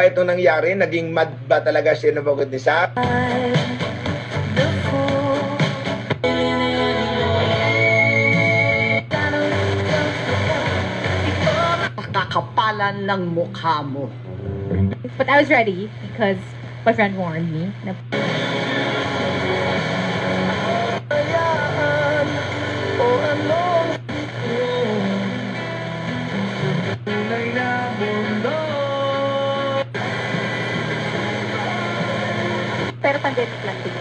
ito nangyari? Naging mad ba talaga si Novagot ni Sam? Kakapalan ng mukha mo. But I was ready because my friend warned me. Pero pandemic lang din.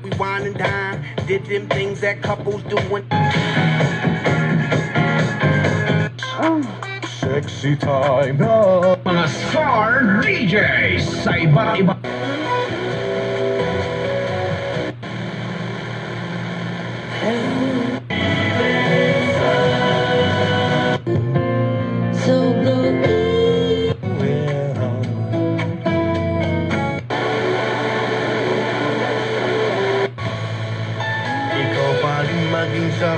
We wine and dine, did them things that couples do when Sexy time na Mga star DJs sa iba't iba. ikaw pa rin maging sa